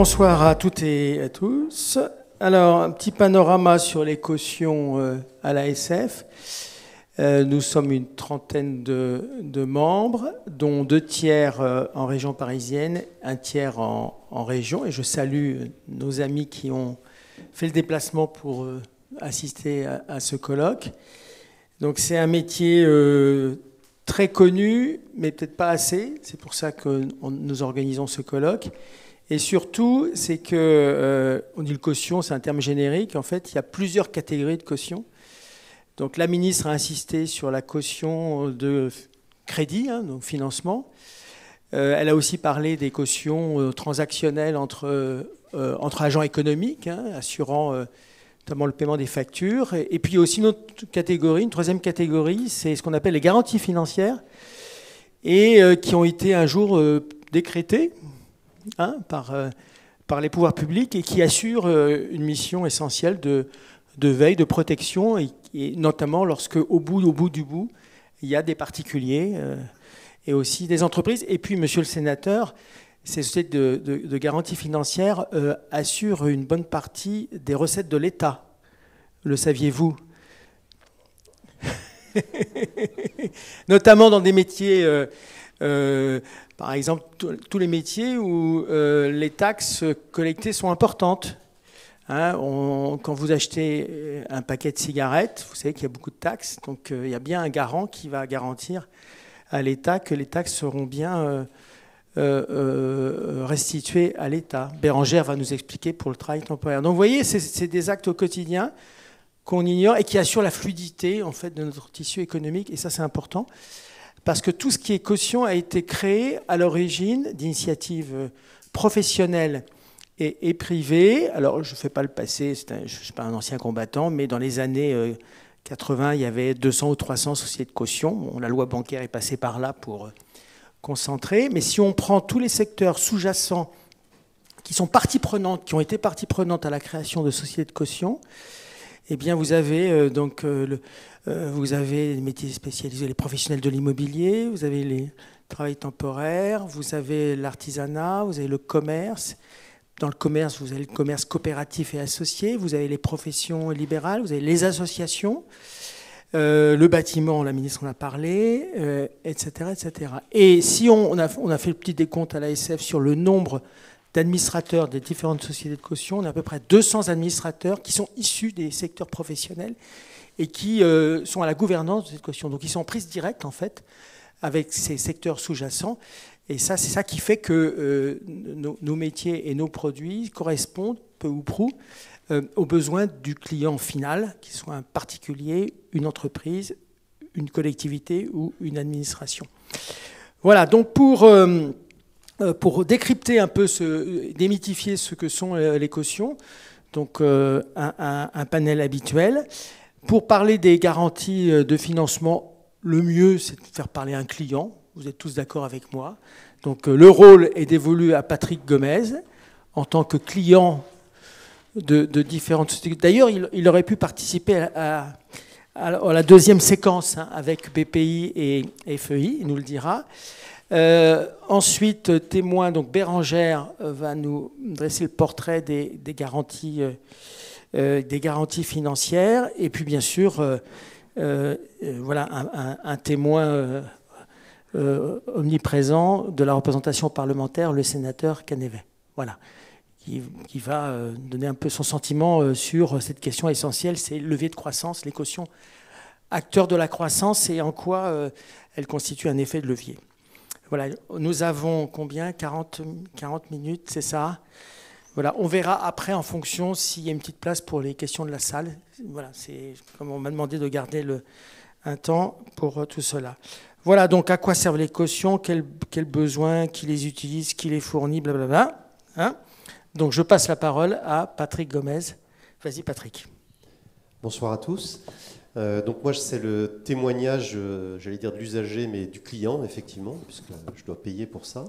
Bonsoir à toutes et à tous. Alors, un petit panorama sur les cautions à l'ASF. Nous sommes une trentaine de membres, dont 2 tiers en région parisienne, 1 tiers en région. Et je salue nos amis qui ont fait le déplacement pour assister à ce colloque. Donc c'est un métier très connu, mais peut-être pas assez. C'est pour ça que nous organisons ce colloque. Et surtout, c'est que, on dit le caution, c'est un terme générique. En fait, il y a plusieurs catégories de caution. Donc la ministre a insisté sur la caution de crédit, donc financement. Elle a aussi parlé des cautions transactionnelles entre agents économiques, assurant notamment le paiement des factures. Et puis aussi une autre catégorie, une troisième catégorie, c'est ce qu'on appelle les garanties financières, et qui ont été un jour décrétées par les pouvoirs publics et qui assurent une mission essentielle de veille, de protection, et notamment lorsque au bout du bout, il y a des particuliers et aussi des entreprises. Et puis, monsieur le sénateur, ces sociétés de garantie financière assurent une bonne partie des recettes de l'État. Le saviez-vous? Notamment dans des métiers, par exemple, tous les métiers où les taxes collectées sont importantes. Quand vous achetez un paquet de cigarettes, vous savez qu'il y a beaucoup de taxes, donc il y a bien un garant qui va garantir à l'État que les taxes seront bien restituées à l'État. Bérangère va nous expliquer pour le travail temporaire. Donc vous voyez, c'est des actes au quotidien qu'on ignore et qui assurent la fluidité en fait, de notre tissu économique, et ça c'est important, parce que tout ce qui est caution a été créé à l'origine d'initiatives professionnelles et privé. Alors, je ne fais pas le passé, je ne suis pas un ancien combattant, mais dans les années 80, il y avait 200 ou 300 sociétés de caution. Bon, la loi bancaire est passée par là pour concentrer. Mais si on prend tous les secteurs sous-jacents qui sont partie prenante, qui ont été partie prenante à la création de sociétés de caution, eh bien, vous avez vous avez les métiers spécialisés, les professionnels de l'immobilier, vous avez les travails temporaires, vous avez l'artisanat, vous avez le commerce. Dans le commerce, vous avez le commerce coopératif et associé, vous avez les professions libérales, vous avez les associations, le bâtiment, la ministre en a parlé, etc., etc. Et si on a fait le petit décompte à l'ASF sur le nombre d'administrateurs des différentes sociétés de caution, on a à peu près 200 administrateurs qui sont issus des secteurs professionnels et qui sont à la gouvernance de cette caution. Donc ils sont en prise directe, en fait, avec ces secteurs sous-jacents. Et ça, c'est ça qui fait que nos métiers et nos produits correspondent, peu ou prou, aux besoins du client final, qu'il soit un particulier, une entreprise, une collectivité ou une administration. Voilà, donc pour décrypter un peu, démythifier ce que sont les cautions, donc un panel habituel. Pour parler des garanties de financement, le mieux, c'est de faire parler un client. Vous êtes tous d'accord avec moi. Donc le rôle est dévolu à Patrick Gomez en tant que client de différentes sociétés. D'ailleurs, il aurait pu participer à la deuxième séquence avec BPI et FEI, il nous le dira. Ensuite, témoin, donc Bérangère va nous dresser le portrait des garanties financières. Et puis bien sûr, voilà un témoin omniprésent de la représentation parlementaire, le sénateur Canévet. Voilà, qui va donner un peu son sentiment sur cette question essentielle, c'est le levier de croissance, les cautions, acteurs de la croissance, et en quoi elles constituent un effet de levier. Voilà, nous avons combien 40 minutes, c'est ça? Voilà, on verra après en fonction s'il y a une petite place pour les questions de la salle. Voilà, c'est comme on m'a demandé de garder un temps pour tout cela. Voilà, donc à quoi servent les cautions, quels besoins, qui les utilise, qui les fournit, blablabla. Donc je passe la parole à Patrick Gomez. Vas-y Patrick. Bonsoir à tous. Donc moi c'est le témoignage, j'allais dire de l'usager, mais du client effectivement, puisque je dois payer pour ça.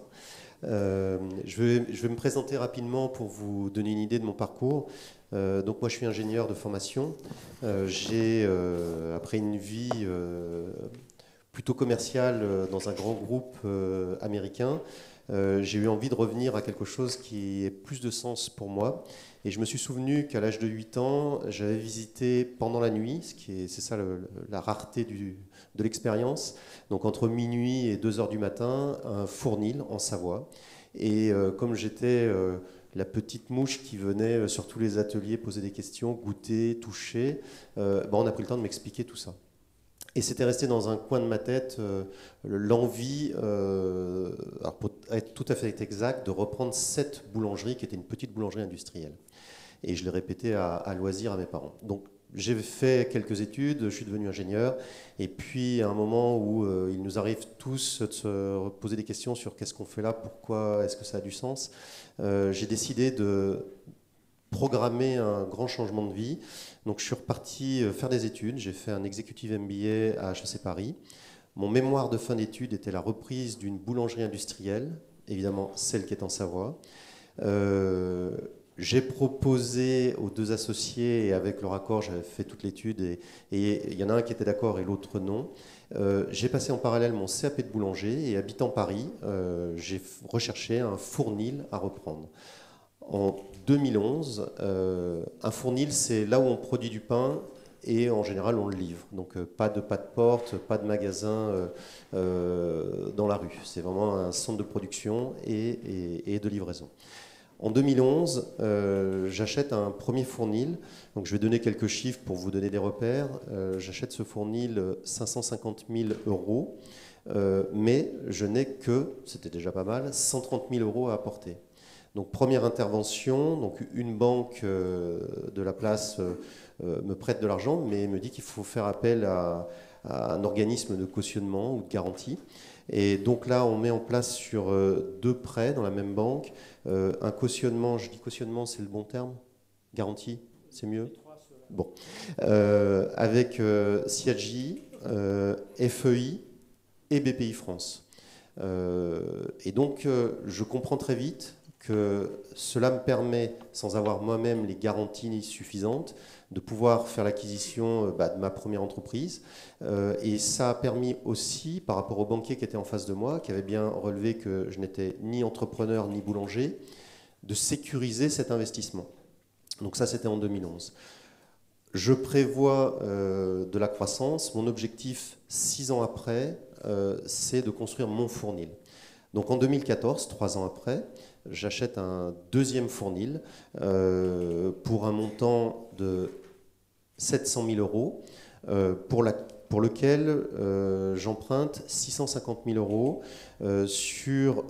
Je vais me présenter rapidement pour vous donner une idée de mon parcours. Donc moi je suis ingénieur de formation. J'ai, après une vie plutôt commerciale dans un grand groupe américain, j'ai eu envie de revenir à quelque chose qui ait plus de sens pour moi. Et je me suis souvenu qu'à l'âge de 8 ans, j'avais visité pendant la nuit, c'est ça la rareté de l'expérience, donc entre minuit et 2 heures du matin, un Fournil en Savoie. Et comme j'étais la petite mouche qui venait sur tous les ateliers poser des questions, goûter, toucher, on a pris le temps de m'expliquer tout ça. Et c'était resté dans un coin de ma tête l'envie, pour être tout à fait exact, de reprendre cette boulangerie qui était une petite boulangerie industrielle. Et je l'ai répété à loisir à mes parents. Donc j'ai fait quelques études, je suis devenu ingénieur, et puis à un moment où il nous arrive tous de se poser des questions sur qu'est-ce qu'on fait là, pourquoi est-ce que ça a du sens, j'ai décidé de programmer un grand changement de vie. Donc je suis reparti faire des études, j'ai fait un executive MBA à HEC Paris. Mon mémoire de fin d'études était la reprise d'une boulangerie industrielle, évidemment celle qui est en Savoie. J'ai proposé aux 2 associés, et avec leur accord, j'avais fait toute l'étude, et il y en a un qui était d'accord et l'autre non. J'ai passé en parallèle mon CAP de boulanger, et habitant Paris, j'ai recherché un Fournil à reprendre. En 2011, un Fournil, c'est là où on produit du pain, et en général on le livre. Donc pas de porte, pas de magasin dans la rue. C'est vraiment un centre de production et de livraison. En 2011, j'achète un premier Fournil. Donc je vais donner quelques chiffres pour vous donner des repères. J'achète ce Fournil 550 000 euros, mais je n'ai que, c'était déjà pas mal, 130 000 euros à apporter. Donc première intervention, donc une banque de la place me prête de l'argent, mais me dit qu'il faut faire appel à un organisme de cautionnement ou de garantie. Et donc là, on met en place sur 2 prêts dans la même banque, un cautionnement, je dis cautionnement, c'est le bon terme? Garantie, c'est mieux? Bon. Avec CIAG, FEI et BPI France. Et donc, je comprends très vite que cela me permet, sans avoir moi-même les garanties suffisantes, de pouvoir faire l'acquisition de ma première entreprise. Et ça a permis aussi, par rapport au banquier qui était en face de moi, qui avait bien relevé que je n'étais ni entrepreneur ni boulanger, de sécuriser cet investissement. Donc ça, c'était en 2011. Je prévois de la croissance. Mon objectif, 6 ans après, c'est de construire mon Fournil. Donc en 2014, 3 ans après, j'achète un deuxième Fournil pour un montant de 700 000 euros, pour lequel j'emprunte 650 000 euros sur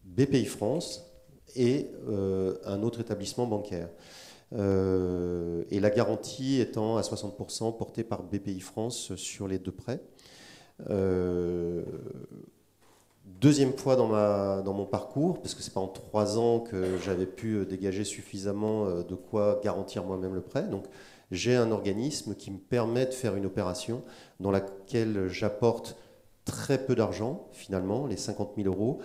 BPI France et un autre établissement bancaire. Et la garantie étant à 60% portée par BPI France sur les 2 prêts. Deuxième fois dans mon parcours, parce que c'est pas en 3 ans que j'avais pu dégager suffisamment de quoi garantir moi-même le prêt. Donc j'ai un organisme qui me permet de faire une opération dans laquelle j'apporte très peu d'argent, finalement, les 50 000 euros,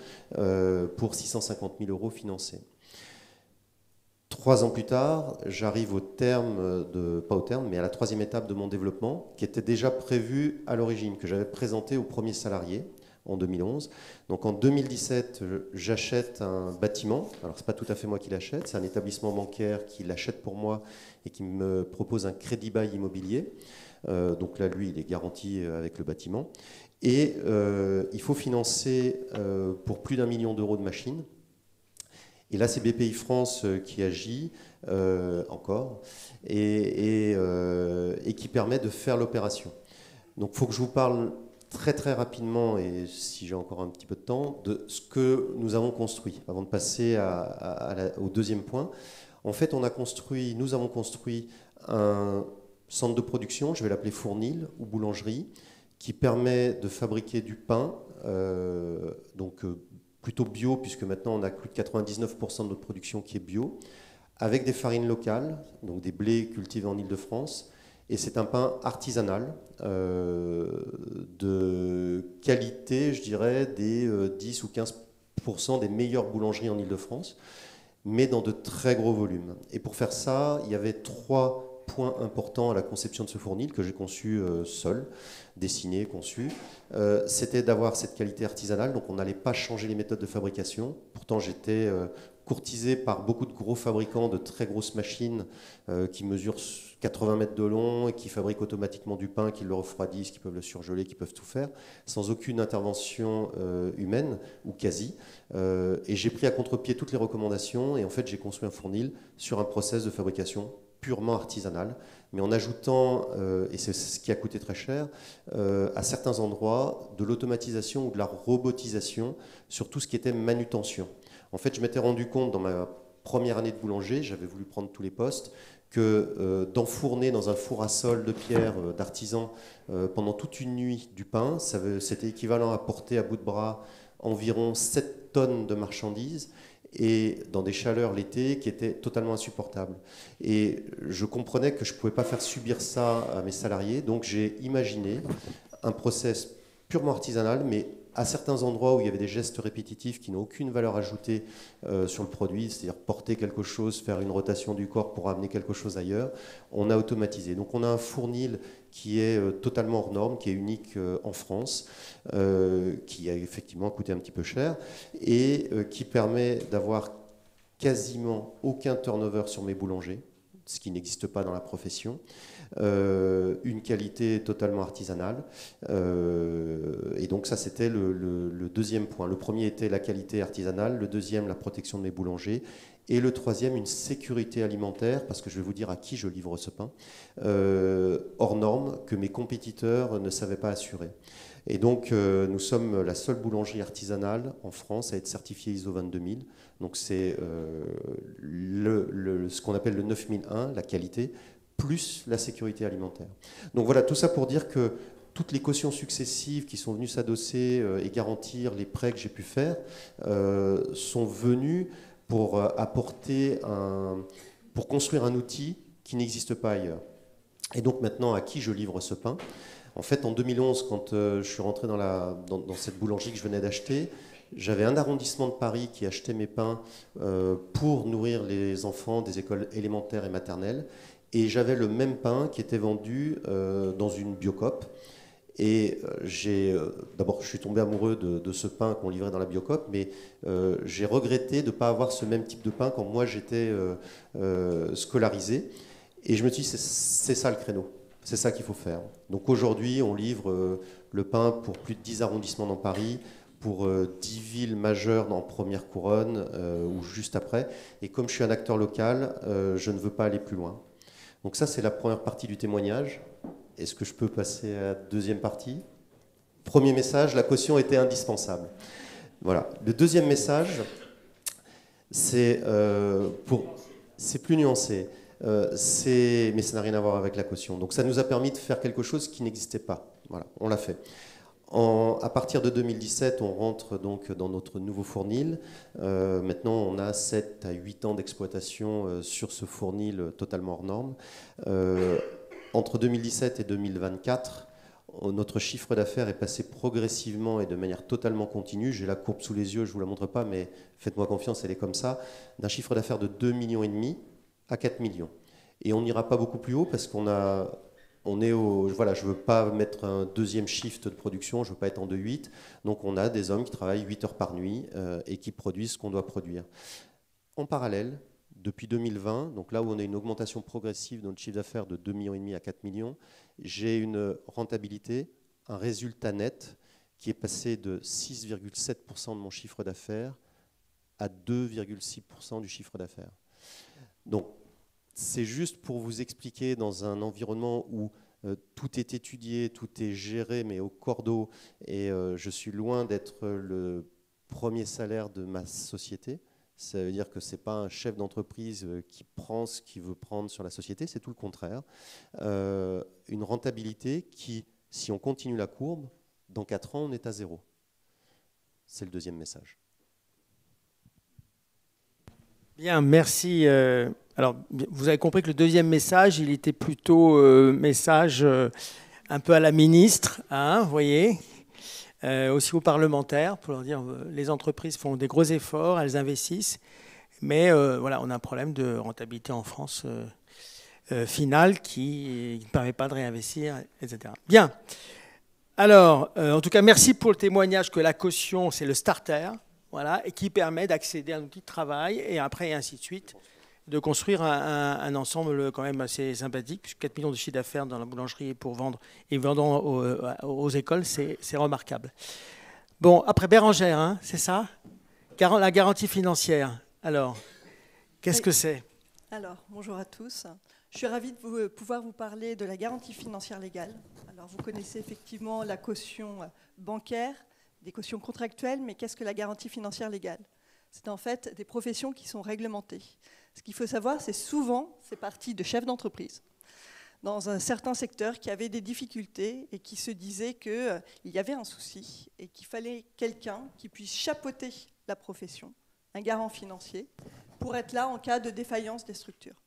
pour 650 000 euros financés. 3 ans plus tard, j'arrive au terme, pas au terme, mais à la 3e étape de mon développement, qui était déjà prévue à l'origine, que j'avais présenté aux premiers salariés en 2011. Donc en 2017, j'achète un bâtiment. Alors c'est pas tout à fait moi qui l'achète, c'est un établissement bancaire qui l'achète pour moi et qui me propose un crédit bail immobilier. Donc là, lui, il est garanti avec le bâtiment. Et il faut financer pour plus d'1 million d'euros de machines. Et là, c'est BPI France qui agit encore et qui permet de faire l'opération. Donc il faut que je vous parle très très rapidement, et si j'ai encore un petit peu de temps, de ce que nous avons construit, avant de passer au deuxième point. En fait, nous avons construit un centre de production, je vais l'appeler Fournil ou boulangerie, qui permet de fabriquer du pain, plutôt bio, puisque maintenant on a plus de 99% de notre production qui est bio, avec des farines locales, donc des blés cultivés en Île-de-France. Et c'est un pain artisanal, de qualité, je dirais, des 10 ou 15% des meilleures boulangeries en Île-de-France, mais dans de très gros volumes. Et pour faire ça, il y avait 3 point important à la conception de ce fournil que j'ai conçu seul, dessiné, conçu. C'était d'avoir cette qualité artisanale, donc on n'allait pas changer les méthodes de fabrication. Pourtant, j'étais courtisé par beaucoup de gros fabricants de très grosses machines qui mesurent 80 mètres de long et qui fabriquent automatiquement du pain, qui le refroidissent, qui peuvent le surgeler, qui peuvent tout faire, sans aucune intervention humaine, ou quasi. Et j'ai pris à contre-pied toutes les recommandations, et en fait j'ai construit un fournil sur un process de fabrication purement artisanal, mais en ajoutant, et c'est ce qui a coûté très cher, à certains endroits, de l'automatisation ou de la robotisation sur tout ce qui était manutention. En fait, je m'étais rendu compte dans ma première année de boulanger, j'avais voulu prendre tous les postes, que d'enfourner dans un four à sol de pierre d'artisan pendant toute une nuit du pain, c'était équivalent à porter à bout de bras environ 7 tonnes de marchandises, et dans des chaleurs l'été qui étaient totalement insupportables. Et je comprenais que je ne pouvais pas faire subir ça à mes salariés, donc j'ai imaginé un process purement artisanal, mais à certains endroits où il y avait des gestes répétitifs qui n'ont aucune valeur ajoutée sur le produit, c'est-à-dire porter quelque chose, faire une rotation du corps pour amener quelque chose ailleurs, on a automatisé. Donc on a un fournil qui est totalement hors norme, qui est unique en France, qui a effectivement coûté un petit peu cher, et qui permet d'avoir quasiment aucun turnover sur mes boulangers, ce qui n'existe pas dans la profession. Une qualité totalement artisanale. Et donc ça, c'était le deuxième point. Le premier était la qualité artisanale, le deuxième, la protection de mes boulangers, et le troisième, une sécurité alimentaire, parce que je vais vous dire à qui je livre ce pain, hors norme, que mes compétiteurs ne savaient pas assurer. Et donc, nous sommes la seule boulangerie artisanale en France à être certifiée ISO 22000. Donc, c'est ce qu'on appelle le 9001, la qualité, plus la sécurité alimentaire. Donc voilà, tout ça pour dire que toutes les cautions successives qui sont venues s'adosser et garantir les prêts que j'ai pu faire sont venues pour apporter pour construire un outil qui n'existe pas ailleurs. Et donc maintenant, à qui je livre ce pain ? En fait, en 2011, quand je suis rentré dans cette boulangerie que je venais d'acheter, j'avais un arrondissement de Paris qui achetait mes pains pour nourrir les enfants des écoles élémentaires et maternelles. Et j'avais le même pain qui était vendu dans une Biocoop. Et d'abord, je suis tombé amoureux de ce pain qu'on livrait dans la Biocoop, mais j'ai regretté de ne pas avoir ce même type de pain quand moi j'étais scolarisé. Et je me suis dit, c'est ça le créneau, c'est ça qu'il faut faire. Donc aujourd'hui, on livre le pain pour plus de 10 arrondissements dans Paris, pour 10 villes majeures dans Première Couronne ou juste après. Et comme je suis un acteur local, je ne veux pas aller plus loin. Donc ça, c'est la première partie du témoignage. Est-ce que je peux passer à la deuxième partie ? Premier message, la caution était indispensable. Voilà. Le deuxième message, c'est plus nuancé, mais ça n'a rien à voir avec la caution. Donc ça nous a permis de faire quelque chose qui n'existait pas. Voilà, on l'a fait. À partir de 2017, on rentre donc dans notre nouveau fournil. Maintenant, on a 7 à 8 ans d'exploitation sur ce fournil totalement hors norme. Entre 2017 et 2024, notre chiffre d'affaires est passé progressivement et de manière totalement continue. J'ai la courbe sous les yeux, je ne vous la montre pas, mais faites-moi confiance, elle est comme ça. D'un chiffre d'affaires de 2,5 millions à 4 millions. Et on n'ira pas beaucoup plus haut parce voilà, je ne veux pas mettre un deuxième shift de production, je ne veux pas être en 2-8. Donc on a des hommes qui travaillent 8 heures par nuit et qui produisent ce qu'on doit produire. En parallèle, depuis 2020, donc là où on a une augmentation progressive de notre chiffre d'affaires de 2,5 millions à 4 millions, j'ai une rentabilité, un résultat net qui est passé de 6,7% de mon chiffre d'affaires à 2,6% du chiffre d'affaires. Donc, c'est juste pour vous expliquer dans un environnement où tout est étudié, tout est géré, mais au cordeau, et je suis loin d'être le premier salaire de ma société. Ça veut dire que ce n'est pas un chef d'entreprise qui prend ce qu'il veut prendre sur la société, c'est tout le contraire. Une rentabilité qui, si on continue la courbe, dans 4 ans, on est à 0. C'est le deuxième message. Bien, merci. Alors, vous avez compris que le deuxième message, il était plutôt message un peu à la ministre, hein, vous voyez, aussi aux parlementaires, pour leur dire les entreprises font des gros efforts, elles investissent, mais voilà, on a un problème de rentabilité en France. final qui ne permet pas de réinvestir, etc. Bien. Alors, en tout cas, merci pour le témoignage que la caution, c'est le starter, voilà, et qui permet d'accéder à un outil de travail, et après, et ainsi de suite, de construire un ensemble quand même assez sympathique, puisque 4 millions de chiffre d'affaires dans la boulangerie pour vendre, et vendant aux écoles, c'est remarquable. Bon, après Bérengère, hein, c'est ça? La garantie financière. Alors, qu'est-ce que c'est? Alors, bonjour à tous. Je suis ravie de pouvoir vous parler de la garantie financière légale. Alors, vous connaissez effectivement la caution bancaire, des cautions contractuelles, mais qu'est-ce que la garantie financière légale? C'est en fait des professions qui sont réglementées. Ce qu'il faut savoir, c'est souvent, c'est parti de chefs d'entreprise dans un certain secteur qui avaient des difficultés et qui se disaient qu'il y avait un souci et qu'il fallait quelqu'un qui puisse chapeauter la profession, un garant financier, pour être là en cas de défaillance des structures.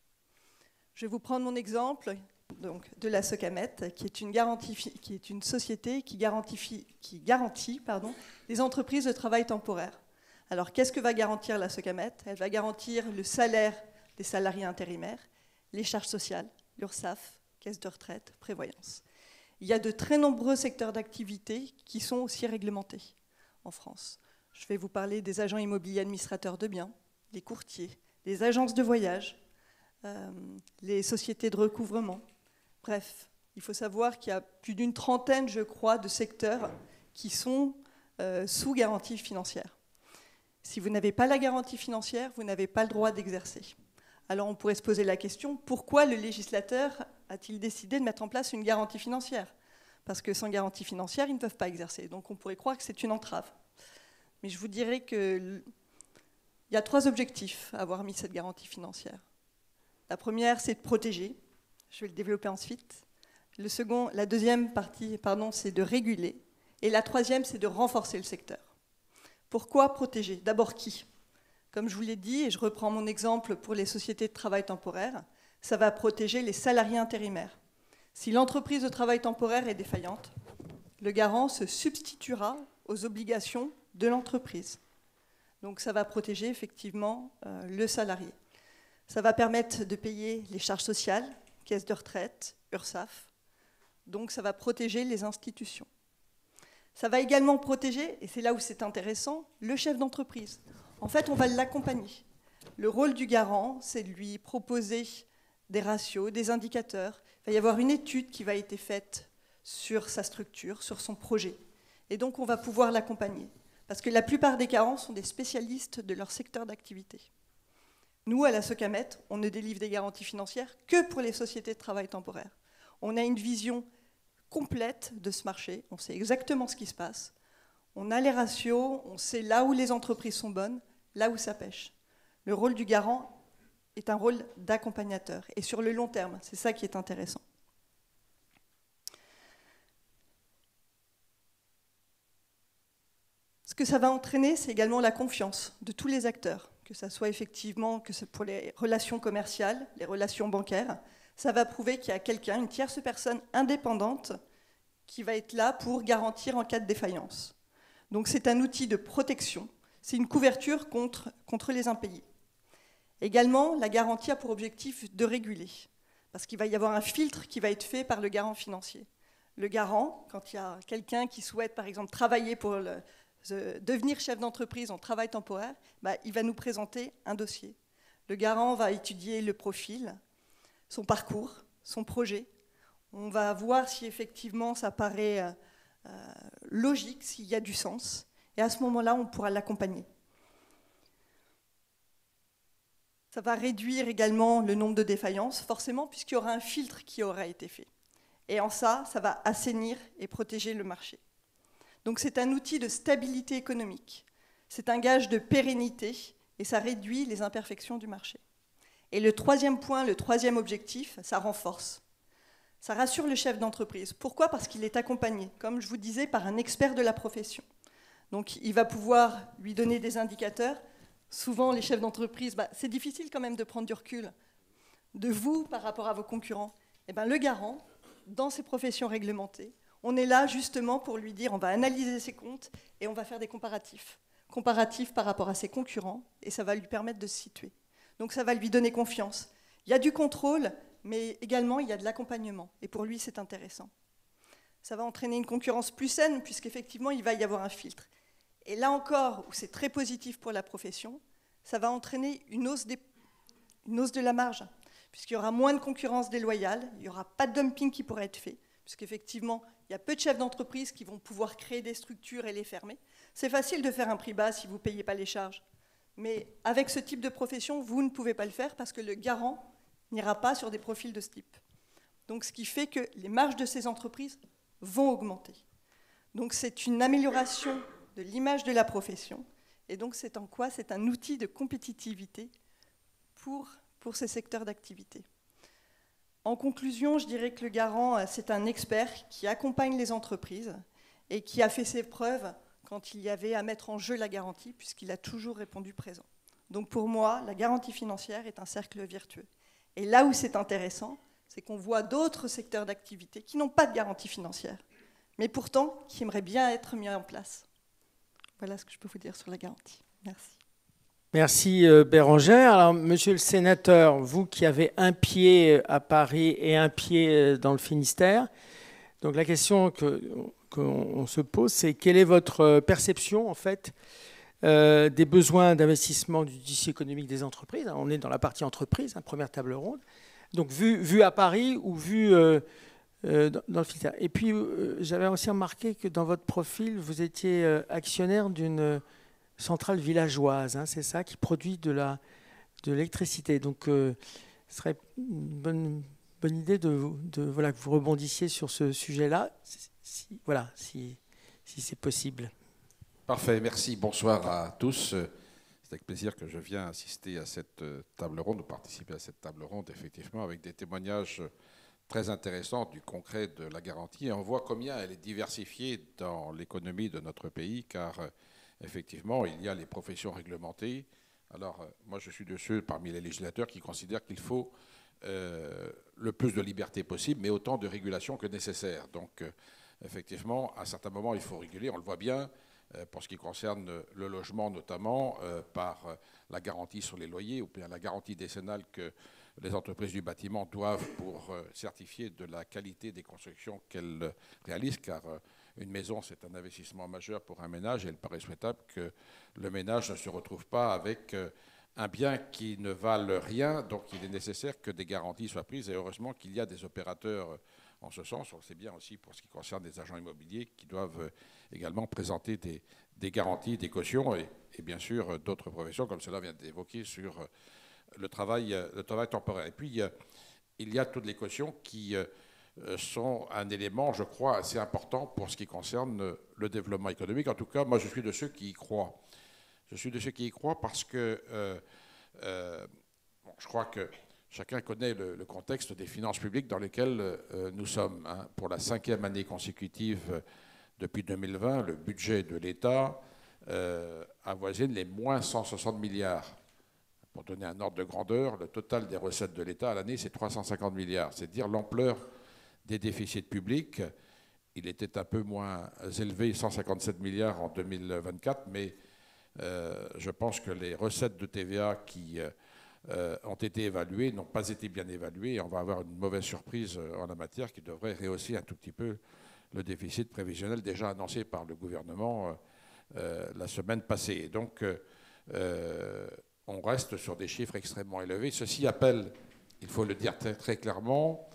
Je vais vous prendre mon exemple donc, de la Socamet, qui est une société qui garantit les entreprises de travail temporaire. Alors, qu'est-ce que va garantir la Socamet? Elle va garantir le salaire des salariés intérimaires, les charges sociales, l'URSSAF, caisse de retraite, prévoyance. Il y a de très nombreux secteurs d'activité qui sont aussi réglementés en France. Je vais vous parler des agents immobiliers administrateurs de biens, les courtiers, les agences de voyage, les sociétés de recouvrement. Bref, il faut savoir qu'il y a plus d'une trentaine, je crois, de secteurs qui sont sous garantie financière. Si vous n'avez pas la garantie financière, vous n'avez pas le droit d'exercer. Alors on pourrait se poser la question, pourquoi le législateur a-t-il décidé de mettre en place une garantie financière? Parce que sans garantie financière, ils ne peuvent pas exercer. Donc on pourrait croire que c'est une entrave. Mais je vous dirais qu'il y a 3 objectifs à avoir mis cette garantie financière. La première, c'est de protéger. Je vais le développer ensuite. La deuxième partie, c'est de réguler. Et la troisième, c'est de renforcer le secteur. Pourquoi protéger? D'abord qui? Comme je vous l'ai dit, et je reprends mon exemple pour les sociétés de travail temporaire, ça va protéger les salariés intérimaires. Si l'entreprise de travail temporaire est défaillante, le garant se substituera aux obligations de l'entreprise. Donc ça va protéger effectivement le salarié. Ça va permettre de payer les charges sociales, caisse de retraite, URSSAF. Donc ça va protéger les institutions. Ça va également protéger, et c'est là où c'est intéressant, le chef d'entreprise. En fait, on va l'accompagner. Le rôle du garant, c'est de lui proposer des ratios, des indicateurs. Il va y avoir une étude qui va être faite sur sa structure, sur son projet. Et donc, on va pouvoir l'accompagner. Parce que la plupart des garants sont des spécialistes de leur secteur d'activité. Nous, à la Socamet, on ne délivre des garanties financières que pour les sociétés de travail temporaire. On a une vision complète de ce marché, on sait exactement ce qui se passe, on a les ratios, on sait là où les entreprises sont bonnes, là où ça pêche. Le rôle du garant est un rôle d'accompagnateur, et sur le long terme, c'est ça qui est intéressant. Ce que ça va entraîner, c'est également la confiance de tous les acteurs, que ce soit effectivement que pour les relations commerciales, les relations bancaires. Ça va prouver qu'il y a quelqu'un, une tierce personne indépendante, qui va être là pour garantir en cas de défaillance. Donc c'est un outil de protection, c'est une couverture contre les impayés. Également, la garantie a pour objectif de réguler, parce qu'il va y avoir un filtre qui va être fait par le garant financier. Le garant, quand il y a quelqu'un qui souhaite par exemple travailler pour devenir chef d'entreprise en travail temporaire, il va nous présenter un dossier. Le garant va étudier le profil, son parcours, son projet. On va voir si effectivement ça paraît logique, s'il y a du sens. Et à ce moment-là, on pourra l'accompagner. Ça va réduire également le nombre de défaillances, forcément, puisqu'il y aura un filtre qui aura été fait. Et en ça va assainir et protéger le marché. Donc c'est un outil de stabilité économique. C'est un gage de pérennité et ça réduit les imperfections du marché. Et le troisième point, le troisième objectif, ça renforce. Ça rassure le chef d'entreprise. Pourquoi? Parce qu'il est accompagné, comme je vous disais, par un expert de la profession. Donc il va pouvoir lui donner des indicateurs. Souvent, les chefs d'entreprise, c'est difficile quand même de prendre du recul de vous par rapport à vos concurrents. Et le garant, dans ces professions réglementées, on est là justement pour lui dire, on va analyser ses comptes et on va faire des comparatifs. Comparatifs par rapport à ses concurrents, et ça va lui permettre de se situer. Donc ça va lui donner confiance. Il y a du contrôle, mais également il y a de l'accompagnement. Et pour lui, c'est intéressant. Ça va entraîner une concurrence plus saine, puisqu'effectivement, il va y avoir un filtre. Et là encore, où c'est très positif pour la profession, ça va entraîner une hausse de la marge, puisqu'il y aura moins de concurrence déloyale, il n'y aura pas de dumping qui pourra être fait, puisqu'effectivement, il y a peu de chefs d'entreprise qui vont pouvoir créer des structures et les fermer. C'est facile de faire un prix bas si vous ne payez pas les charges. Mais avec ce type de profession, vous ne pouvez pas le faire parce que le garant n'ira pas sur des profils de ce type. Donc, ce qui fait que les marges de ces entreprises vont augmenter. Donc, c'est une amélioration de l'image de la profession. Et donc, c'est en quoi c'est un outil de compétitivité pour ces secteurs d'activité. En conclusion, je dirais que le garant, c'est un expert qui accompagne les entreprises et qui a fait ses preuves quand il y avait à mettre en jeu la garantie, puisqu'il a toujours répondu présent. Donc pour moi, la garantie financière est un cercle vertueux. Et là où c'est intéressant, c'est qu'on voit d'autres secteurs d'activité qui n'ont pas de garantie financière, mais pourtant qui aimeraient bien être mis en place. Voilà ce que je peux vous dire sur la garantie. Merci. Merci Bérangère. Alors, monsieur le sénateur, vous qui avez un pied à Paris et un pied dans le Finistère, donc la question qu'on se pose, c'est quelle est votre perception en fait des besoins d'investissement du tissu économique des entreprises. Alors, on est dans la partie entreprise, première table ronde. Donc vu à Paris ou vu dans le Finistère. Et puis j'avais aussi remarqué que dans votre profil, vous étiez actionnaire d'une centrale villageoise, c'est ça, qui produit de l'électricité. Donc ce serait une bonne idée voilà, que vous rebondissiez sur ce sujet-là, si c'est possible. Parfait, merci. Bonsoir à tous. C'est avec plaisir que je viens assister à cette table ronde, ou participer à cette table ronde, effectivement, avec des témoignages très intéressants du concret de la garantie. Et on voit combien elle est diversifiée dans l'économie de notre pays, car effectivement, il y a les professions réglementées. Alors, moi, je suis de ceux parmi les législateurs qui considèrent qu'il faut le plus de liberté possible, mais autant de régulation que nécessaire. Donc, effectivement, à certains moments, il faut réguler, on le voit bien, pour ce qui concerne le logement notamment, par la garantie sur les loyers ou bien la garantie décennale que les entreprises du bâtiment doivent pour certifier de la qualité des constructions qu'elles réalisent, car une maison, c'est un investissement majeur pour un ménage et il paraît souhaitable que le ménage ne se retrouve pas avec un bien qui ne vale rien. Donc il est nécessaire que des garanties soient prises et heureusement qu'il y a des opérateurs en ce sens. On sait bien aussi pour ce qui concerne les agents immobiliers qui doivent également présenter des garanties, des cautions et bien sûr d'autres professions, comme cela vient d'évoquer, sur le travail temporaire. Et puis, il y a toutes les cautions qui sont un élément, je crois, assez important pour ce qui concerne le développement économique. En tout cas, moi, je suis de ceux qui y croient. Je suis de ceux qui y croient parce que je crois que chacun connaît le contexte des finances publiques dans lesquelles nous sommes. Pour la 5e année consécutive, depuis 2020, le budget de l'État avoisine les moins 160 milliards. Pour donner un ordre de grandeur, le total des recettes de l'État à l'année, c'est 350 milliards. C'est dire l'ampleur des déficits publics. Il était un peu moins élevé, 157 milliards en 2024, mais je pense que les recettes de TVA qui ont été évaluées n'ont pas été bien évaluées et on va avoir une mauvaise surprise en la matière qui devrait rehausser un tout petit peu le déficit prévisionnel déjà annoncé par le gouvernement la semaine passée. Et donc, on reste sur des chiffres extrêmement élevés. Ceci appelle, il faut le dire très, très clairement,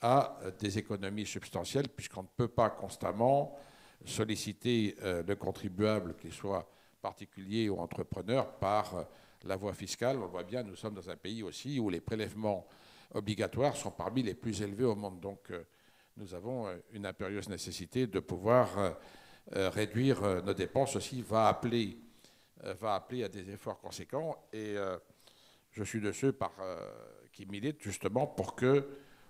à des économies substantielles, puisqu'on ne peut pas constamment solliciter le contribuable, qu'il soit particulier ou entrepreneur, par la voie fiscale. On le voit bien, nous sommes dans un pays aussi où les prélèvements obligatoires sont parmi les plus élevés au monde. Donc, nous avons une impérieuse nécessité de pouvoir réduire nos dépenses. Ceci va appeler à des efforts conséquents et je suis de ceux qui militent justement pour que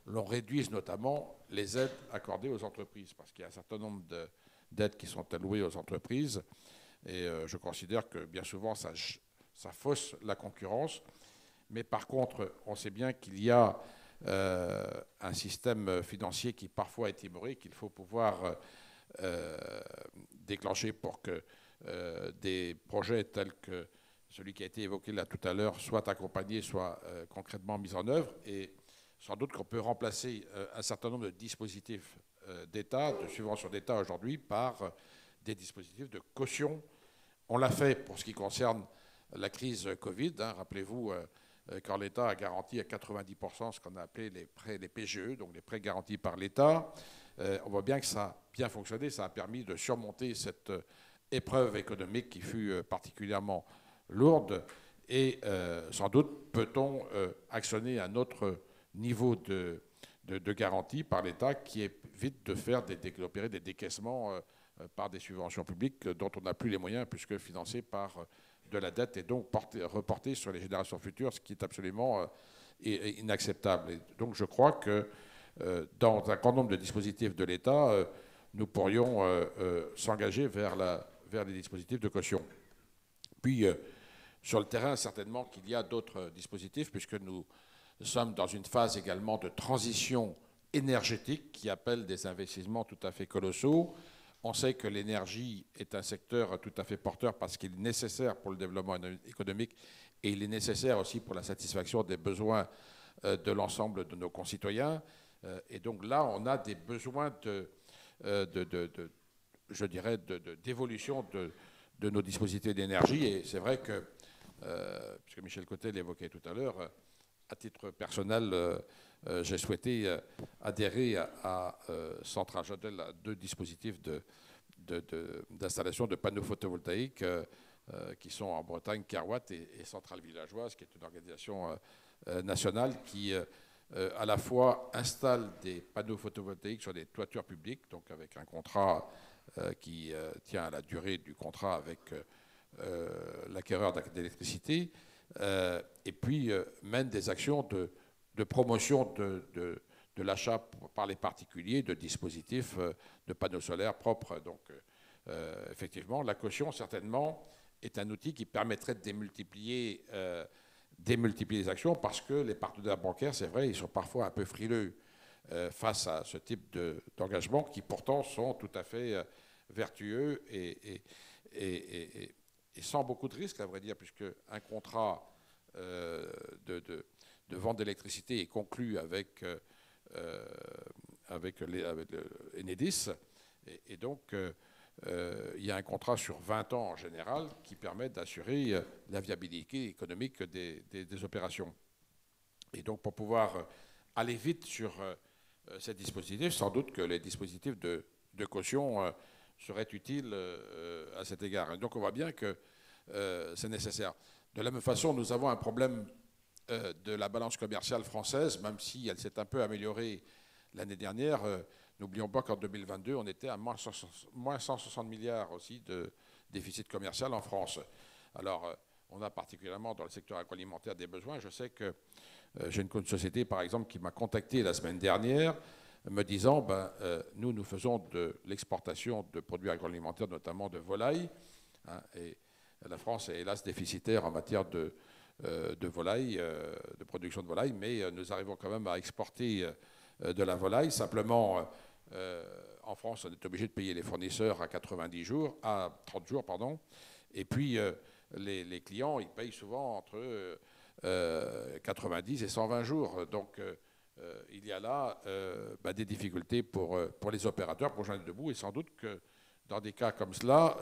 l'on réduise notamment les aides accordées aux entreprises, parce qu'il y a un certain nombre d'aides qui sont allouées aux entreprises et je considère que bien souvent ça fausse la concurrence, mais par contre on sait bien qu'il y a un système financier qui parfois est timoré, qu'il faut pouvoir déclencher pour que des projets tels que celui qui a été évoqué là tout à l'heure soient accompagnés, soient concrètement mis en œuvre. Et sans doute qu'on peut remplacer un certain nombre de dispositifs d'État, de subventions d'État aujourd'hui, par des dispositifs de caution. On l'a fait pour ce qui concerne la crise Covid. Rappelez-vous, quand l'État a garanti à 90% ce qu'on a appelé les prêts, les PGE, donc les prêts garantis par l'État. On voit bien que ça a bien fonctionné, ça a permis de surmonter cette épreuve économique qui fut particulièrement lourde. Et sans doute peut-on actionner un autre niveau de garantie par l'État qui évite de faire d'opérer des décaissements par des subventions publiques dont on n'a plus les moyens puisque financées par de la dette et donc reportées sur les générations futures, ce qui est absolument inacceptable. Et donc je crois que dans un grand nombre de dispositifs de l'État, nous pourrions s'engager vers les dispositifs de caution. Puis, sur le terrain, certainement qu'il y a d'autres dispositifs, puisque nous sommes dans une phase également de transition énergétique qui appelle des investissements tout à fait colossaux. On sait que l'énergie est un secteur tout à fait porteur parce qu'il est nécessaire pour le développement économique et il est nécessaire aussi pour la satisfaction des besoins de l'ensemble de nos concitoyens. Et donc là, on a des besoins d'évolution de nos dispositifs d'énergie. Et c'est vrai que, puisque Michel Côté l'évoquait tout à l'heure, à titre personnel, j'ai souhaité adhérer à Centrale-Jodel à 2 dispositifs d'installation de panneaux photovoltaïques qui sont en Bretagne, Kerwatt et Centrale Villageoise, qui est une organisation nationale qui à la fois installe des panneaux photovoltaïques sur des toitures publiques, donc avec un contrat qui tient à la durée du contrat avec l'acquéreur d'électricité, et puis mène des actions de promotion de l'achat par les particuliers de dispositifs de panneaux solaires propres. Donc, effectivement, la caution, certainement, est un outil qui permettrait de démultiplier les actions parce que les partenaires bancaires, c'est vrai, ils sont parfois un peu frileux face à ce type d'engagement qui, pourtant, sont tout à fait vertueux et sans beaucoup de risques, à vrai dire, puisque un contrat de vente d'électricité est conclu avec Enedis. Et donc, il y a un contrat sur 20 ans en général qui permet d'assurer la viabilité économique des opérations. Et donc, pour pouvoir aller vite sur ces dispositifs, sans doute que les dispositifs de caution seraient utiles à cet égard. Et donc, on voit bien que c'est nécessaire. De la même façon, nous avons un problème de la balance commerciale française, même si elle s'est un peu améliorée l'année dernière. N'oublions pas qu'en 2022, on était à moins 160 milliards aussi de déficit commercial en France. Alors, on a particulièrement dans le secteur agroalimentaire des besoins. Je sais que j'ai une société, par exemple, qui m'a contacté la semaine dernière, me disant, nous faisons de l'exportation de produits agroalimentaires, notamment de volailles, et la France est hélas déficitaire en matière de volailles, de production de volailles, mais nous arrivons quand même à exporter de la volaille. Simplement, en France, on est obligé de payer les fournisseurs à 30 jours, pardon. Et puis, les clients, ils payent souvent entre 90 et 120 jours. Donc, il y a là des difficultés pour les opérateurs, pour joindre debout. Et sans doute que dans des cas comme cela,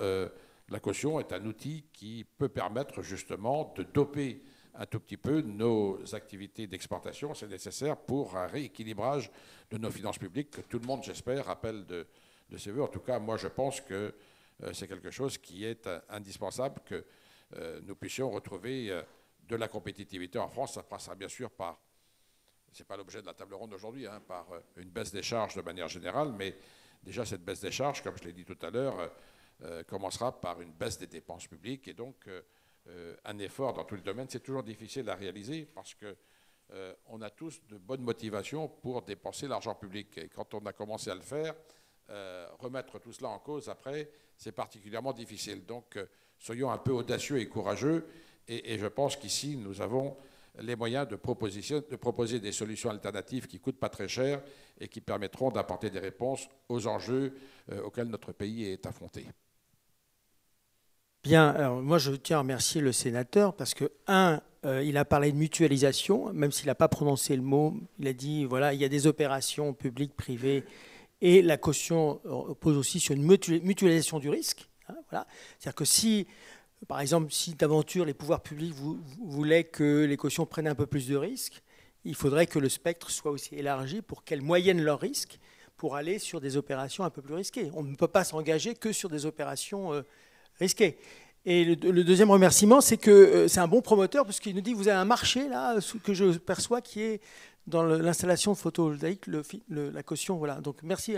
la caution est un outil qui peut permettre justement de doper un tout petit peu nos activités d'exportation. C'est nécessaire pour un rééquilibrage de nos finances publiques que tout le monde, j'espère, appelle de ses voeux. En tout cas, moi, je pense que c'est quelque chose qui est indispensable, que nous puissions retrouver de la compétitivité en France. Ça passera bien sûr par, ce n'est pas l'objet de la table ronde aujourd'hui, par une baisse des charges de manière générale, mais déjà cette baisse des charges, comme je l'ai dit tout à l'heure, commencera par une baisse des dépenses publiques et donc un effort dans tous les domaines. C'est toujours difficile à réaliser parce qu'on a tous de bonnes motivations pour dépenser l'argent public. Et quand on a commencé à le faire, remettre tout cela en cause après, c'est particulièrement difficile. Donc soyons un peu audacieux et courageux et je pense qu'ici nous avons les moyens de proposer des solutions alternatives qui ne coûtent pas très cher et qui permettront d'apporter des réponses aux enjeux auxquels notre pays est affronté. Bien, alors moi je tiens à remercier le sénateur parce que, il a parlé de mutualisation, même s'il n'a pas prononcé le mot, il a dit, voilà, il y a des opérations publiques, privées, et la caution repose aussi sur une mutualisation du risque. Hein, voilà. C'est-à-dire que si, par exemple, si d'aventure les pouvoirs publics voulaient que les cautions prennent un peu plus de risques, il faudrait que le spectre soit aussi élargi pour qu'elles moyennent leurs risques pour aller sur des opérations un peu plus risquées. On ne peut pas s'engager que sur des opérations risquées. Et le deuxième remerciement, c'est que c'est un bon promoteur parce qu'il nous dit, vous avez un marché là que je perçois qui est dans l'installation photovoltaïque, la caution. Voilà. Donc merci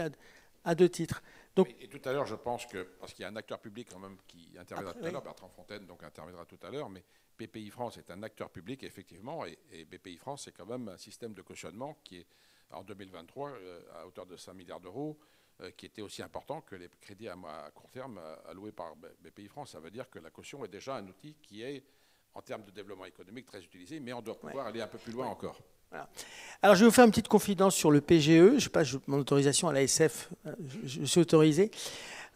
à deux titres. Donc, et tout à l'heure, je pense que, parce qu'il y a un acteur public quand même qui interviendra tout à l'heure, Bertrand Fontaine donc interviendra tout à l'heure, mais BPI France est un acteur public, effectivement, et BPI France, c'est quand même un système de cautionnement qui est, en 2023, à hauteur de 5 milliards d'euros, qui était aussi important que les crédits à court terme alloués par BPI France. Ça veut dire que la caution est déjà un outil qui est, en termes de développement économique, très utilisé, mais on doit pouvoir aller un peu plus loin encore. Voilà. Alors, je vais vous faire une petite confidence sur le PGE. Je ne sais pas, mon autorisation à l'ASF, je suis autorisé.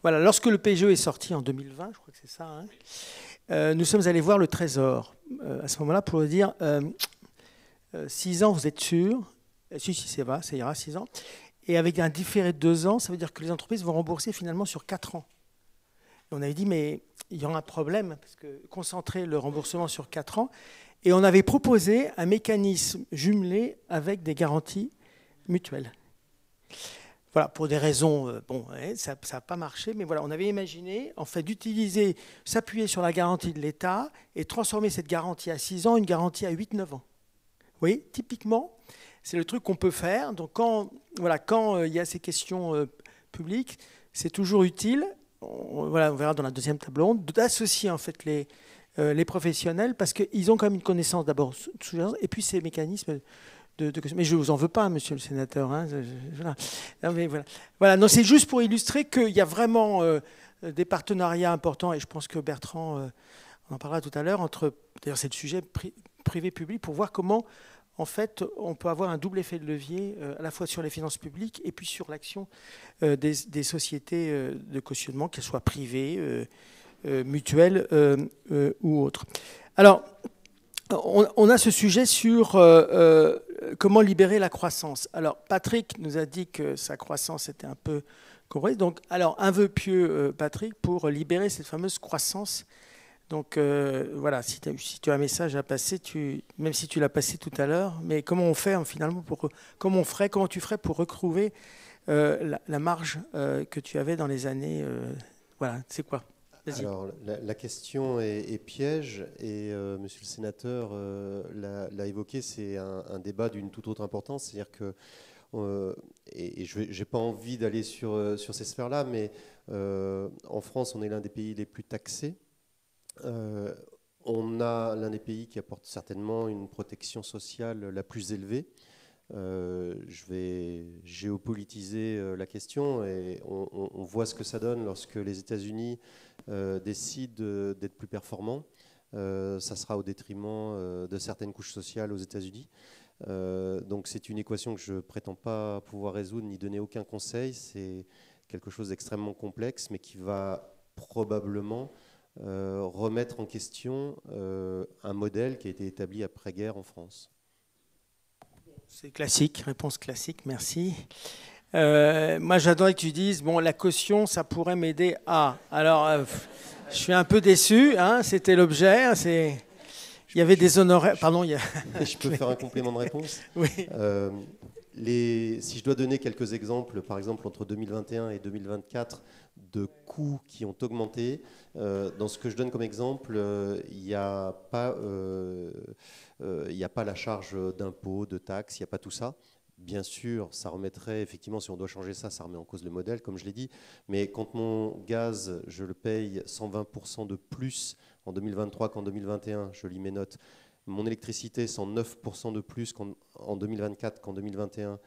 Voilà, lorsque le PGE est sorti en 2020, je crois que c'est ça, hein, nous sommes allés voir le Trésor à ce moment-là pour lui dire 6 ans, vous êtes sûr? Si, ça ira, 6 ans. Et avec un différé de 2 ans, ça veut dire que les entreprises vont rembourser finalement sur 4 ans. Et on avait dit, mais il y aura un problème, parce que concentrer le remboursement sur 4 ans. Et on avait proposé un mécanisme jumelé avec des garanties mutuelles. Voilà, pour des raisons, ça n'a pas marché, mais voilà, on avait imaginé, en fait, d'utiliser, s'appuyer sur la garantie de l'État et transformer cette garantie à 6 ans en une garantie à 8-9 ans. Vous voyez, typiquement, c'est le truc qu'on peut faire. Donc, quand il y a ces questions publiques, c'est toujours utile, on verra dans la deuxième table ronde, d'associer en fait les professionnels parce qu'ils ont quand même une connaissance d'abord et puis ces mécanismes mais je ne vous en veux pas, monsieur le sénateur. Hein, non, mais voilà. Non, c'est juste pour illustrer qu'il y a vraiment des partenariats importants et je pense que Bertrand, on en parlera tout à l'heure, d'ailleurs c'est le sujet privé-public pour voir comment en fait, on peut avoir un double effet de levier à la fois sur les finances publiques et puis sur l'action des sociétés de cautionnement, qu'elles soient privées, mutuelles ou autres. Alors, on a ce sujet sur comment libérer la croissance. Alors, Patrick nous a dit que sa croissance était un peu comprise. Donc, alors, un vœu pieux, Patrick, pour libérer cette fameuse croissance. Donc voilà, si tu as un message à passer, même si tu l'as passé tout à l'heure, mais comment on fait finalement comment tu ferais pour retrouver la marge que tu avais dans les années voilà, c'est quoi? Vas-y. Alors la question est piège et monsieur le sénateur l'a évoqué, c'est un débat d'une toute autre importance, c'est-à-dire que et je n'ai pas envie d'aller sur ces sphères-là, mais en France, on est l'un des pays les plus taxés. On a l'un des pays qui apporte certainement une protection sociale la plus élevée. Je vais géopolitiser la question et on voit ce que ça donne lorsque les États-Unis décident d'être plus performants. Ça sera au détriment de certaines couches sociales aux États-Unis. Donc c'est une équation que je ne prétends pas pouvoir résoudre ni donner aucun conseil. C'est quelque chose d'extrêmement complexe mais qui va probablement remettre en question un modèle qui a été établi après-guerre en France. C'est classique, réponse classique, merci. Moi, j'adorais que tu dises, bon, la caution, ça pourrait m'aider à... Alors, je suis un peu déçu, hein, c'était l'objet, il y avait des honoraires... Pardon, Je peux faire un complément de réponse? Oui. Si je dois donner quelques exemples, par exemple, entre 2021 et 2024, de coûts qui ont augmenté, dans ce que je donne comme exemple, il n'y a pas la charge d'impôts, de taxes, il n'y a pas tout ça. Bien sûr, ça remettrait, effectivement, si on doit changer ça, ça remet en cause le modèle, comme je l'ai dit. Mais quand mon gaz, je le paye 120% de plus en 2023 qu'en 2021, je lis mes notes. Mon électricité, 109% de plus en 2024 qu'en 2021.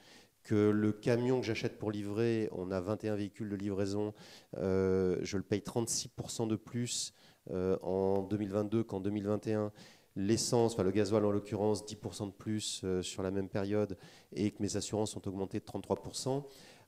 Que le camion que j'achète pour livrer, on a 21 véhicules de livraison, je le paye 36% de plus en 2022 qu'en 2021. L'essence, enfin le gasoil en l'occurrence, 10% de plus sur la même période et que mes assurances ont augmenté de 33%.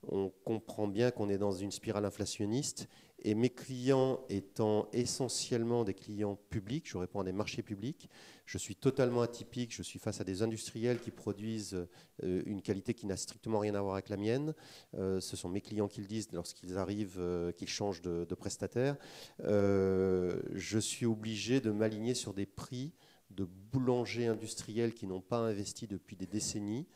on comprend bien qu'on est dans une spirale inflationniste. Et mes clients étant essentiellement des clients publics, je réponds à des marchés publics, je suis totalement atypique, je suis face à des industriels qui produisent une qualité qui n'a strictement rien à voir avec la mienne. Ce sont mes clients qui le disent lorsqu'ils arrivent, qu'ils changent de prestataire. Je suis obligé de m'aligner sur des prix de boulangers industriels qui n'ont pas investi depuis des décennies,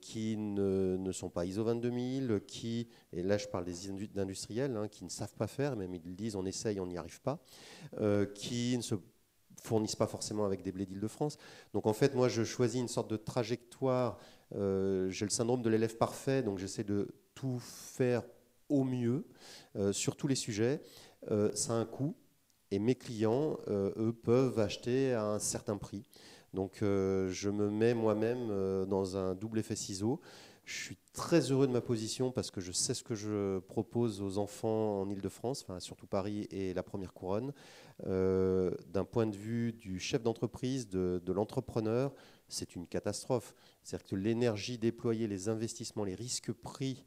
qui ne sont pas ISO 22000, qui, et là je parle des industriels, hein, qui ne savent pas faire, même ils le disent, on essaye, on n'y arrive pas, qui ne se fournissent pas forcément avec des blés d'Île-de-France. Donc en fait, moi je choisis une sorte de trajectoire, j'ai le syndrome de l'élève parfait, donc j'essaie de tout faire au mieux sur tous les sujets. Ça a un coût. Et mes clients, eux, peuvent acheter à un certain prix. Donc, je me mets moi-même dans un double effet ciseau. Je suis très heureux de ma position parce que je sais ce que je propose aux enfants en Île-de-France, enfin, surtout Paris et la Première Couronne. D'un point de vue du chef d'entreprise, de l'entrepreneur, c'est une catastrophe. C'est-à-dire que l'énergie déployée, les investissements, les risques pris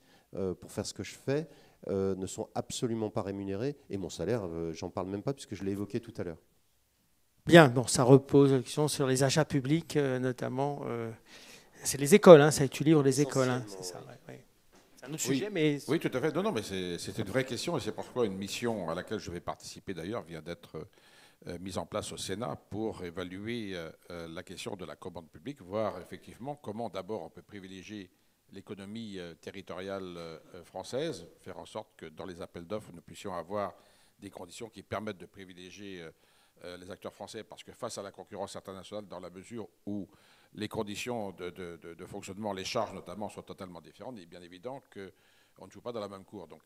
pour faire ce que je fais, ne sont absolument pas rémunérés. Et mon salaire, j'en parle même pas puisque je l'ai évoqué tout à l'heure. Bien, bon, ça repose la question sur les achats publics, notamment. C'est les écoles, hein, ça, tu livres les écoles. Hein, c'est ça, ouais, ouais. C'est un autre sujet, mais... Oui, tout à fait. Non, mais c'est une vraie question et c'est pourquoi une mission à laquelle je vais participer d'ailleurs vient d'être mise en place au Sénat pour évaluer la question de la commande publique, voir effectivement comment d'abord on peut privilégier l'économie territoriale française, faire en sorte que dans les appels d'offres, nous puissions avoir des conditions qui permettent de privilégier les acteurs français, parce que face à la concurrence internationale, dans la mesure où les conditions de fonctionnement, les charges notamment, sont totalement différentes, il est bien évident qu'on ne joue pas dans la même cour. Donc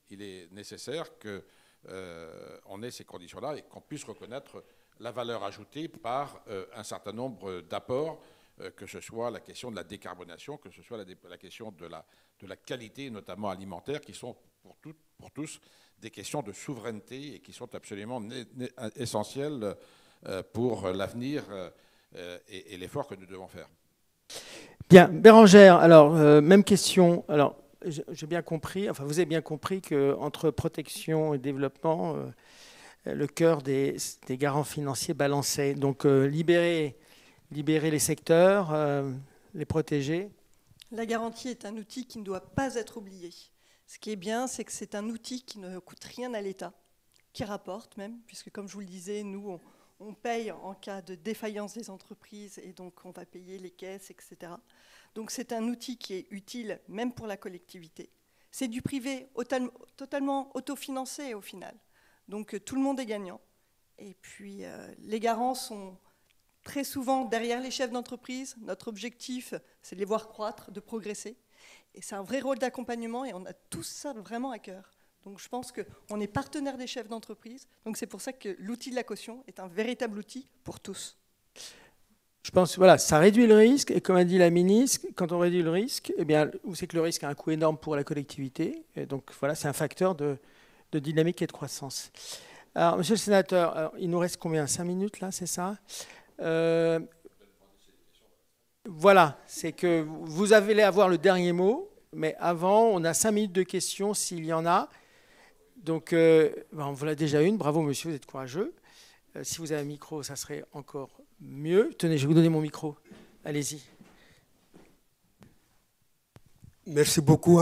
il est nécessaire qu'on ait ces conditions-là et qu'on puisse reconnaître la valeur ajoutée par un certain nombre d'apports, que ce soit la question de la décarbonation, que ce soit la question de la qualité, notamment alimentaire, qui sont pour tous des questions de souveraineté et qui sont absolument essentielles pour l'avenir et l'effort que nous devons faire. Bien, Bérangère, alors, même question. Alors, j'ai bien compris, enfin, vous avez bien compris qu'entre protection et développement, le cœur des garants financiers balançait. Donc, libérer les secteurs, les protéger. La garantie est un outil qui ne doit pas être oublié. Ce qui est bien, c'est que c'est un outil qui ne coûte rien à l'État, qui rapporte même, puisque comme je vous le disais, nous, on paye en cas de défaillance des entreprises et donc on va payer les caisses, etc. Donc c'est un outil qui est utile même pour la collectivité. C'est du privé totalement autofinancé au final. Donc tout le monde est gagnant. Et puis les garants sont très souvent derrière les chefs d'entreprise. Notre objectif, c'est de les voir croître, de progresser. Et c'est un vrai rôle d'accompagnement et on a tout ça vraiment à cœur. Donc je pense qu'on est partenaire des chefs d'entreprise. Donc c'est pour ça que l'outil de la caution est un véritable outil pour tous. Je pense voilà, ça réduit le risque. Et comme a dit la ministre, quand on réduit le risque, eh bien, vous savez que le risque a un coût énorme pour la collectivité. Et donc voilà, c'est un facteur de dynamique et de croissance. Alors, monsieur le sénateur, alors, il nous reste combien? 5 minutes là, c'est ça? Voilà, c'est que vous allez avoir le dernier mot, mais avant, on a 5 minutes de questions s'il y en a. Donc, on vous l'a déjà une. Bravo, monsieur, vous êtes courageux. Si vous avez un micro, ça serait encore mieux. Tenez, je vais vous donner mon micro. Allez-y. Merci beaucoup.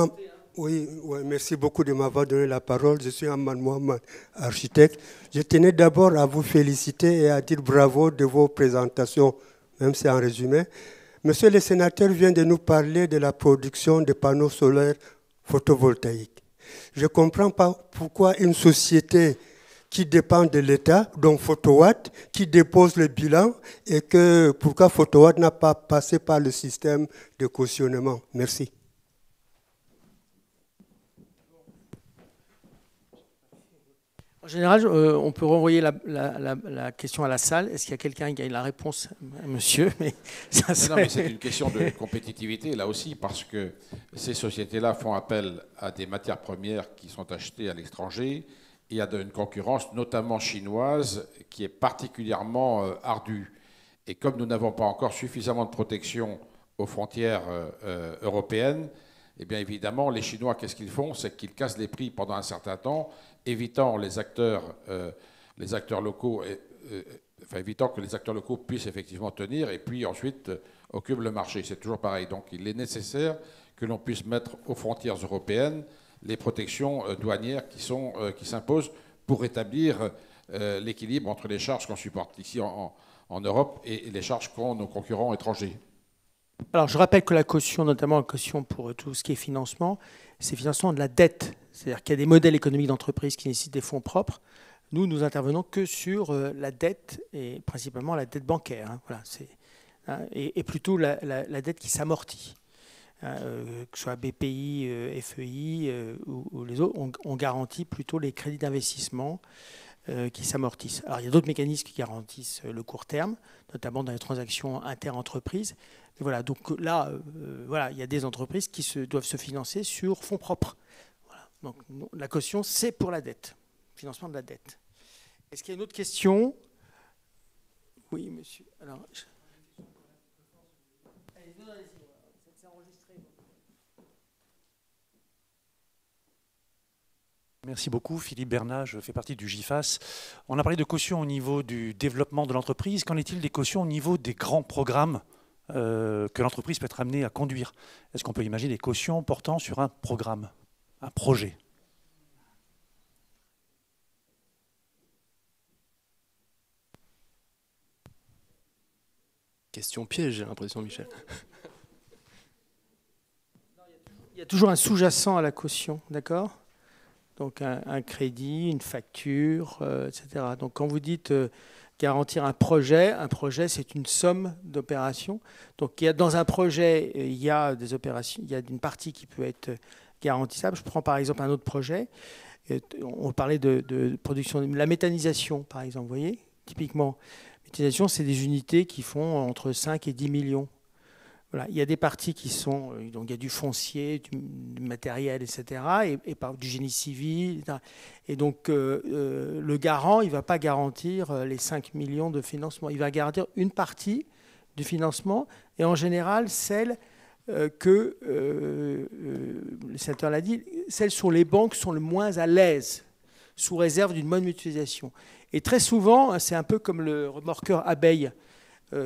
Oui, merci beaucoup de m'avoir donné la parole. Je suis Ahmad Mohamed, architecte. Je tenais d'abord à vous féliciter et à dire bravo de vos présentations, même si c'est en résumé. Monsieur le sénateur vient de nous parler de la production de panneaux solaires photovoltaïques. Je ne comprends pas pourquoi une société qui dépend de l'État, donc Photowatt, qui dépose le bilan, et pourquoi Photowatt n'a pas passé par le système de cautionnement. Merci. En général, on peut renvoyer la question à la salle. Est-ce qu'il y a quelqu'un qui a la réponse, monsieur? Mais ça serait... Non, mais c'est une question de compétitivité, là aussi, parce que ces sociétés-là font appel à des matières premières qui sont achetées à l'étranger et à une concurrence, notamment chinoise, qui est particulièrement ardue. Et comme nous n'avons pas encore suffisamment de protection aux frontières européennes, eh bien évidemment, les Chinois, qu'est-ce qu'ils font? C'est qu'ils cassent les prix pendant un certain temps, évitant les acteurs locaux, évitant que les acteurs locaux puissent effectivement tenir, et puis ensuite occupent le marché. C'est toujours pareil. Donc il est nécessaire que l'on puisse mettre aux frontières européennes les protections douanières qui s'imposent pour établir l'équilibre entre les charges qu'on supporte ici en Europe et les charges qu'ont nos concurrents étrangers. Alors, je rappelle que la caution, notamment la caution pour tout ce qui est financement, c'est financement de la dette. C'est-à-dire qu'il y a des modèles économiques d'entreprise qui nécessitent des fonds propres. Nous intervenons que sur la dette, et principalement la dette bancaire. Voilà, et plutôt la dette qui s'amortit. Que ce soit BPI, FEI ou les autres, on garantit plutôt les crédits d'investissement qui s'amortissent. Alors, il y a d'autres mécanismes qui garantissent le court terme, notamment dans les transactions inter-entreprises. Voilà, donc là, il y a des entreprises qui doivent se financer sur fonds propres. Voilà. Donc, la caution, c'est pour la dette, financement de la dette. Est-ce qu'il y a une autre question? Oui, monsieur. Alors, Merci beaucoup, Philippe Bernat, je fais partie du GIFAS. On a parlé de caution au niveau du développement de l'entreprise. Qu'en est-il des cautions au niveau des grands programmes que l'entreprise peut être amenée à conduire? Est-ce qu'on peut imaginer des cautions portant sur un programme, un projet? Question piège, j'ai l'impression, Michel. il y a toujours un sous-jacent à la caution, d'accord? Donc un crédit, une facture, etc. Donc quand vous dites garantir un projet c'est une somme d'opérations. Donc dans un projet, il y a des opérations, il y a une partie qui peut être garantissable. Je prends par exemple un autre projet. On parlait de production, la méthanisation par exemple, vous voyez, typiquement. Méthanisation, c'est des unités qui font entre 5 et 10 millions. Voilà. Il y a des parties qui sont, donc il y a du foncier, du matériel, etc., et du génie civil, etc. Et donc le garant, il ne va pas garantir les 5 millions de financement. Il va garantir une partie du financement, et en général celle que, le sénateur l'a dit, celles sur les banques sont le moins à l'aise, sous réserve d'une bonne mutualisation. Et très souvent, c'est un peu comme le remorqueur abeille,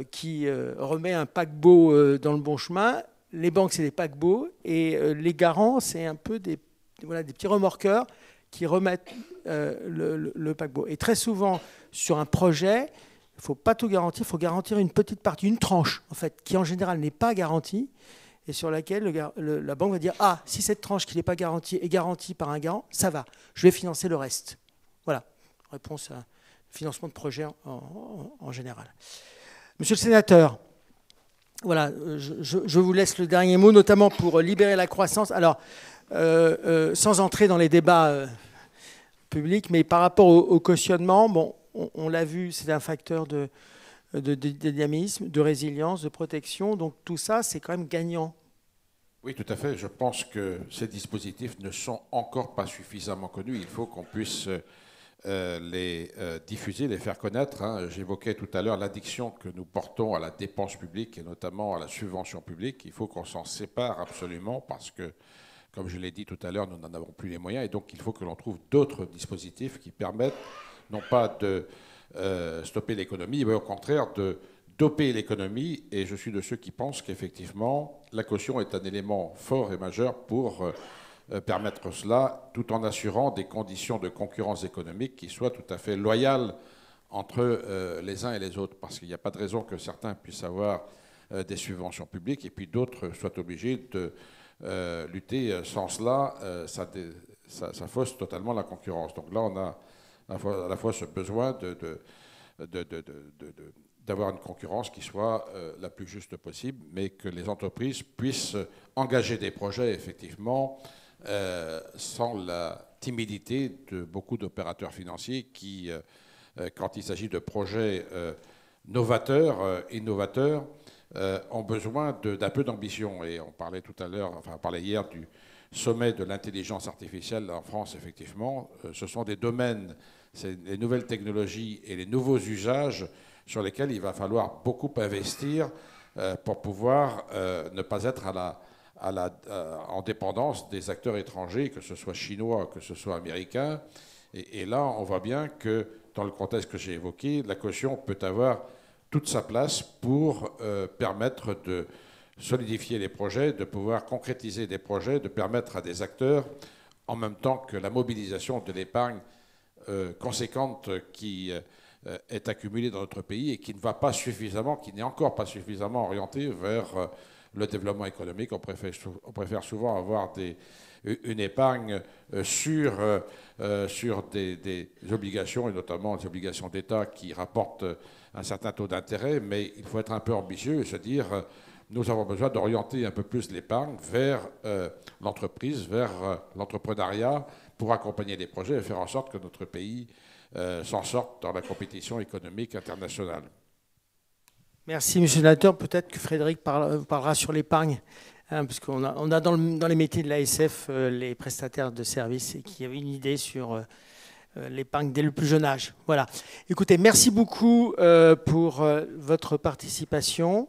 qui remet un paquebot dans le bon chemin. Les banques, c'est des paquebots, et les garants, c'est un peu des petits remorqueurs qui remettent le paquebot. Et très souvent, sur un projet, il ne faut pas tout garantir, il faut garantir une petite partie, une tranche, en fait, qui en général n'est pas garantie, et sur laquelle la banque va dire « Ah, si cette tranche qui n'est pas garantie est garantie par un garant, ça va, je vais financer le reste. » Voilà, réponse à financement de projet en général. Monsieur le sénateur, voilà, je vous laisse le dernier mot, notamment pour libérer la croissance. Alors, sans entrer dans les débats publics, mais par rapport au cautionnement, bon, on l'a vu, c'est un facteur de dynamisme, de résilience, de protection. Donc tout ça, c'est quand même gagnant. Oui, tout à fait. Je pense que ces dispositifs ne sont encore pas suffisamment connus. Il faut qu'on puisse les diffuser, les faire connaître. J'évoquais tout à l'heure l'addiction que nous portons à la dépense publique et notamment à la subvention publique. Il faut qu'on s'en sépare absolument parce que, comme je l'ai dit tout à l'heure, nous n'en avons plus les moyens et donc il faut que l'on trouve d'autres dispositifs qui permettent non pas de stopper l'économie, mais au contraire de doper l'économie. Et je suis de ceux qui pensent qu'effectivement, la caution est un élément fort et majeur pour permettre cela, tout en assurant des conditions de concurrence économique qui soient tout à fait loyales entre les uns et les autres, parce qu'il n'y a pas de raison que certains puissent avoir des subventions publiques et puis d'autres soient obligés de lutter. Sans cela, ça fausse totalement la concurrence. Donc là, on a à la fois ce besoin d'avoir une concurrence qui soit la plus juste possible, mais que les entreprises puissent engager des projets, effectivement, sans la timidité de beaucoup d'opérateurs financiers qui, quand il s'agit de projets novateurs, innovateurs, ont besoin d'un peu d'ambition. Et on parlait tout à l'heure, enfin on parlait hier du sommet de l'intelligence artificielle en France, effectivement. Ce sont des domaines, c'est les nouvelles technologies et les nouveaux usages sur lesquels il va falloir beaucoup investir pour pouvoir ne pas être en dépendance des acteurs étrangers, que ce soit chinois, que ce soit américain. Et là, on voit bien que dans le contexte que j'ai évoqué, la caution peut avoir toute sa place pour permettre de solidifier les projets, de pouvoir concrétiser des projets, de permettre à des acteurs, en même temps que la mobilisation de l'épargne conséquente qui est accumulée dans notre pays et qui ne va pas suffisamment, qui n'est encore pas suffisamment orientée vers le développement économique. On préfère souvent avoir une épargne sur des obligations, et notamment des obligations d'État qui rapportent un certain taux d'intérêt, mais il faut être un peu ambitieux et se dire nous avons besoin d'orienter un peu plus l'épargne vers l'entreprise, vers l'entrepreneuriat, pour accompagner les projets et faire en sorte que notre pays s'en sorte dans la compétition économique internationale. Merci, monsieur le sénateur. Peut-être que Frédéric parlera sur l'épargne, hein, parce qu'on a dans les métiers de l'ASF les prestataires de services et qui avaient une idée sur l'épargne dès le plus jeune âge. Voilà. Écoutez, merci beaucoup pour votre participation.